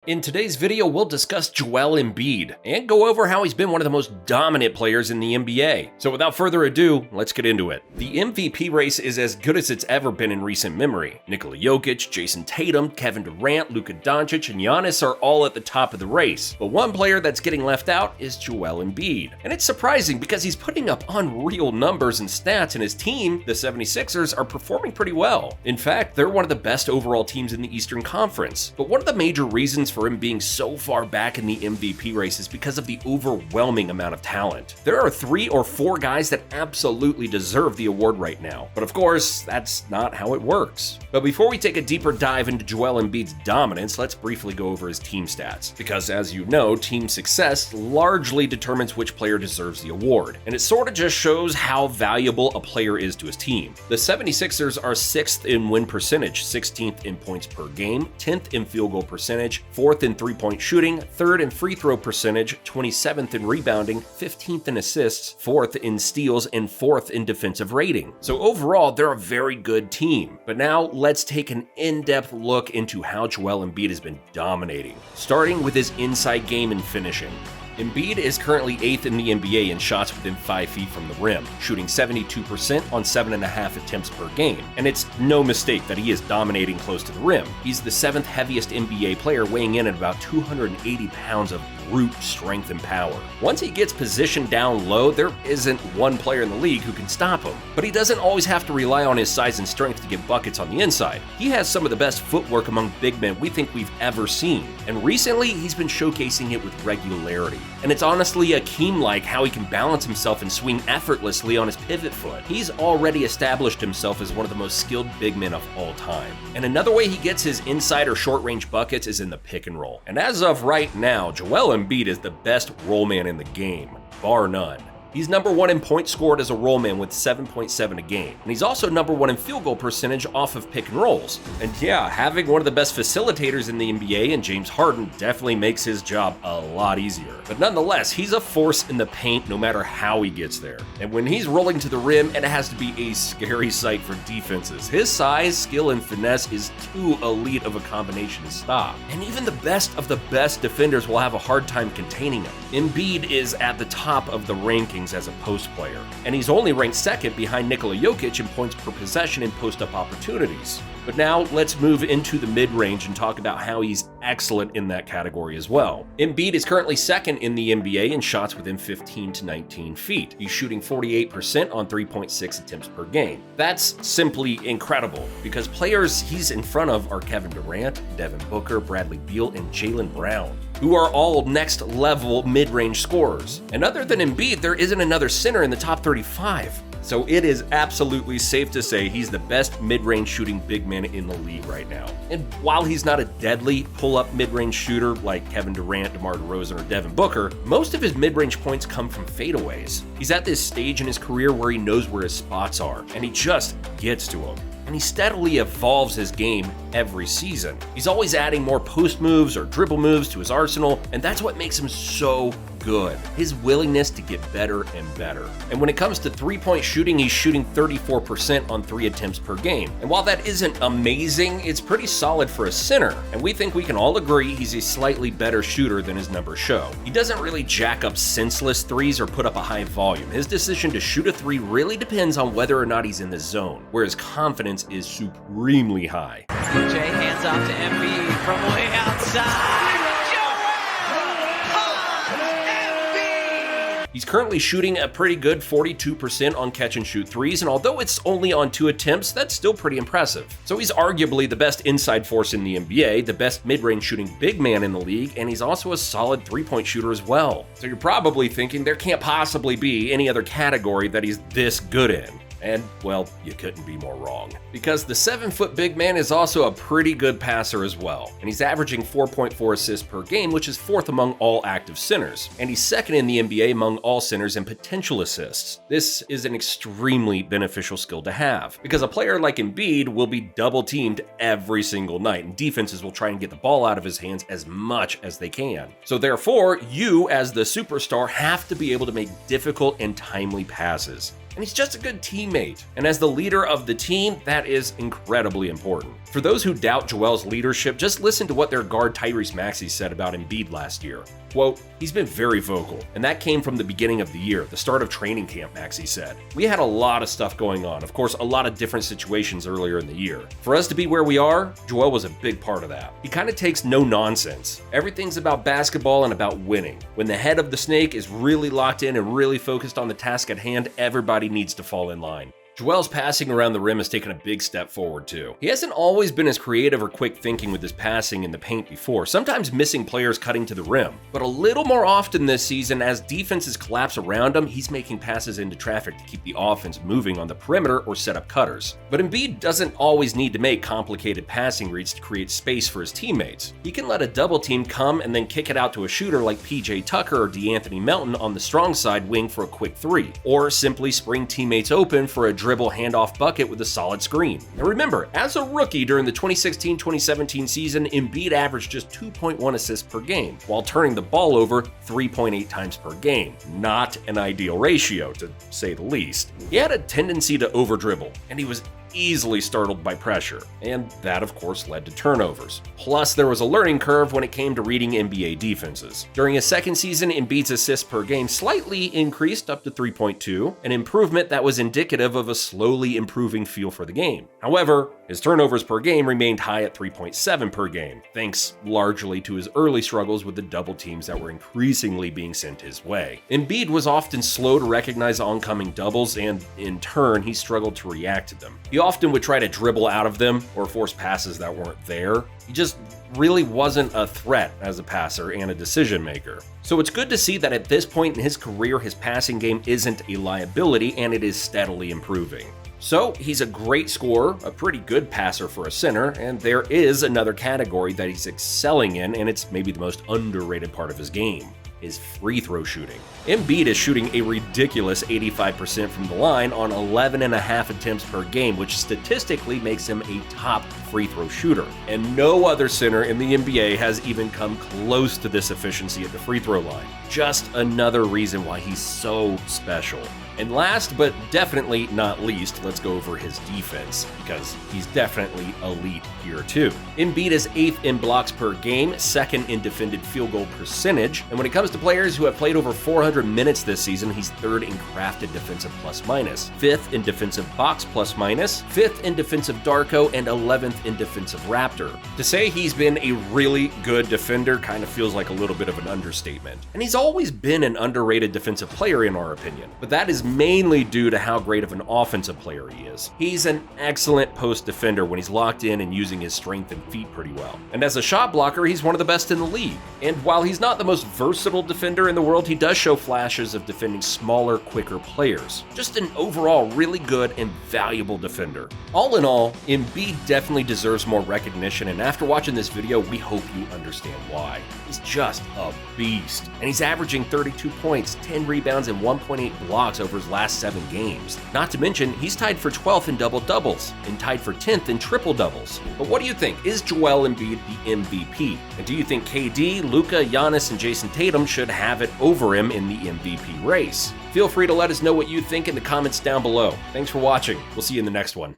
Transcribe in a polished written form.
In today's video, we'll discuss Joel Embiid and go over how he's been one of the most dominant players in the NBA. So without further ado, let's get into it. The MVP race is as good as it's ever been in recent memory. Nikola Jokic, Jason Tatum, Kevin Durant, Luka Doncic, and Giannis are all at the top of the race. But one player that's getting left out is Joel Embiid. And it's surprising because he's putting up unreal numbers and stats, and his team, the 76ers, are performing pretty well. In fact, they're one of the best overall teams in the Eastern Conference. But one of the major reasons for him being so far back in the MVP race is because of the overwhelming amount of talent. There are 3 or 4 guys that absolutely deserve the award right now. But of course, that's not how it works. But before we take a deeper dive into Joel Embiid's dominance, let's briefly go over his team stats. Because as you know, team success largely determines which player deserves the award. And it sort of just shows how valuable a player is to his team. The 76ers are 6th in win percentage, 16th in points per game, 10th in field goal percentage, 4th in three-point shooting, 3rd in free throw percentage, 27th in rebounding, 15th in assists, 4th in steals, and 4th in defensive rating. So overall, they're a very good team. But now let's take an in-depth look into how Joel Embiid has been dominating, starting with his inside game and finishing. Embiid is currently 8th in the NBA in shots within 5 feet from the rim, shooting 72% on 7.5 attempts per game. And it's no mistake that he is dominating close to the rim. He's the 7th heaviest NBA player, weighing in at about 280 pounds of brute strength and power. Once he gets positioned down low, there isn't one player in the league who can stop him. But he doesn't always have to rely on his size and strength to get buckets on the inside. He has some of the best footwork among big men we think we've ever seen. And recently, he's been showcasing it with regularity. And it's honestly Akeem-like how he can balance himself and swing effortlessly on his pivot foot. He's already established himself as one of the most skilled big men of all time. And another way he gets his inside or short-range buckets is in the pick and roll. And as of right now, Joel Embiid is the best roll man in the game, bar none. He's number 1 in points scored as a roll man with 7.7 a game. And he's also number 1 in field goal percentage off of pick and rolls. And yeah, having one of the best facilitators in the NBA and James Harden definitely makes his job a lot easier. But nonetheless, he's a force in the paint no matter how he gets there. And when he's rolling to the rim, it has to be a scary sight for defenses. His size, skill, and finesse is too elite of a combination to stop. And even the best of the best defenders will have a hard time containing him. Embiid is at the top of the rankings as a post player, and he's only ranked 2nd behind Nikola Jokic in points per possession and post-up opportunities. But now let's move into the mid-range and talk about how he's excellent in that category as well. Embiid is currently 2nd in the NBA in shots within 15 to 19 feet. He's shooting 48% on 3.6 attempts per game. That's simply incredible because players he's in front of are Kevin Durant, Devin Booker, Bradley Beal, and Jaylen Brown, who are all next level mid-range scorers. And other than Embiid, there isn't another center in the top 35. So it is absolutely safe to say he's the best mid-range shooting big man in the league right now. And while he's not a deadly pull-up mid-range shooter like Kevin Durant, DeMar DeRozan, or Devin Booker, most of his mid-range points come from fadeaways. He's at this stage in his career where he knows where his spots are, and he just gets to them. And he steadily evolves his game every season. He's always adding more post moves or dribble moves to his arsenal, and that's what makes him so good. His willingness to get better and better. And when it comes to three-point shooting, he's shooting 34% on 3 attempts per game. And while that isn't amazing, it's pretty solid for a center. And we think we can all agree he's a slightly better shooter than his numbers show. He doesn't really jack up senseless threes or put up a high volume. His decision to shoot a 3 really depends on whether or not he's in the zone, where his confidence is supremely high. DJ hands off to Embiid from way outside. He's currently shooting a pretty good 42% on catch-and-shoot threes, and although it's only on 2 attempts, that's still pretty impressive. So he's arguably the best inside force in the NBA, the best mid-range shooting big man in the league, and he's also a solid 3-point shooter as well. So you're probably thinking there can't possibly be any other category that he's this good in. And, well, you couldn't be more wrong. Because the 7-foot big man is also a pretty good passer as well. And he's averaging 4.4 assists per game, which is 4th among all active centers. And he's 2nd in the NBA among all centers in potential assists. This is an extremely beneficial skill to have, because a player like Embiid will be double teamed every single night, and defenses will try and get the ball out of his hands as much as they can. So therefore, you as the superstar have to be able to make difficult and timely passes. and he's just a good teammate. And as the leader of the team, that is incredibly important. For those who doubt Joel's leadership, just listen to what their guard Tyrese Maxey said about Embiid last year. Quote, "He's been very vocal, and that came from the beginning of the year, the start of training camp," Maxey said. "We had a lot of stuff going on, of course, a lot of different situations earlier in the year. For us to be where we are, Joel was a big part of that. He kind of takes no nonsense. Everything's about basketball and about winning. When the head of the snake is really locked in and really focused on the task at hand, everybody needs to fall in line." Joel's passing around the rim has taken a big step forward too. He hasn't always been as creative or quick thinking with his passing in the paint before, sometimes missing players cutting to the rim. But a little more often this season, as defenses collapse around him, he's making passes into traffic to keep the offense moving on the perimeter or set up cutters. But Embiid doesn't always need to make complicated passing reads to create space for his teammates. He can let a double team come and then kick it out to a shooter like PJ Tucker or DeAnthony Melton on the strong side wing for a quick three, or simply spring teammates open for a dribble handoff bucket with a solid screen. Now remember, as a rookie during the 2016-2017 season, Embiid averaged just 2.1 assists per game, while turning the ball over 3.8 times per game. Not an ideal ratio, to say the least. He had a tendency to overdribble, and he was easily startled by pressure, and that of course led to turnovers. Plus, there was a learning curve when it came to reading NBA defenses. During his second season, Embiid's assists per game slightly increased up to 3.2, an improvement that was indicative of a slowly improving feel for the game. However, his turnovers per game remained high at 3.7 per game, thanks largely to his early struggles with the double teams that were increasingly being sent his way. Embiid was often slow to recognize oncoming doubles, and in turn, he struggled to react to them. He often would try to dribble out of them or force passes that weren't there. He just really wasn't a threat as a passer and a decision maker. So it's good to see that at this point in his career, his passing game isn't a liability and it is steadily improving. So he's a great scorer, a pretty good passer for a center, and there is another category that he's excelling in, and it's maybe the most underrated part of his game: is free throw shooting. Embiid is shooting a ridiculous 85% from the line on 11.5 attempts per game, which statistically makes him a top free throw shooter. And no other center in the NBA has even come close to this efficiency at the free throw line. Just another reason why he's so special. And last but definitely not least, let's go over his defense, because he's definitely elite here too. Embiid is 8th in blocks per game, 2nd in defended field goal percentage, and when it comes to players who have played over 400 minutes this season, he's 3rd in crafted defensive plus minus, 5th in defensive box plus minus, 5th in defensive Darko, and 11th in defensive Raptor. To say he's been a really good defender kind of feels like a little bit of an understatement. And he's always been an underrated defensive player in our opinion, but that is mainly due to how great of an offensive player he is. He's an excellent post defender when he's locked in and using his strength and feet pretty well. And as a shot blocker, he's one of the best in the league. And while he's not the most versatile defender in the world, he does show flashes of defending smaller, quicker players. Just an overall really good and valuable defender. All in all, Embiid definitely deserves more recognition, and after watching this video, we hope you understand why. He's just a beast, and he's averaging 32 points, 10 rebounds, and 1.8 blocks over his last 7 games. Not to mention, he's tied for 12th in double-doubles and tied for 10th in triple-doubles. But what do you think? Is Joel Embiid the MVP? And do you think KD, Luka, Giannis, and Jason Tatum should have it over him in the MVP race? Feel free to let us know what you think in the comments down below. Thanks for watching. We'll see you in the next one.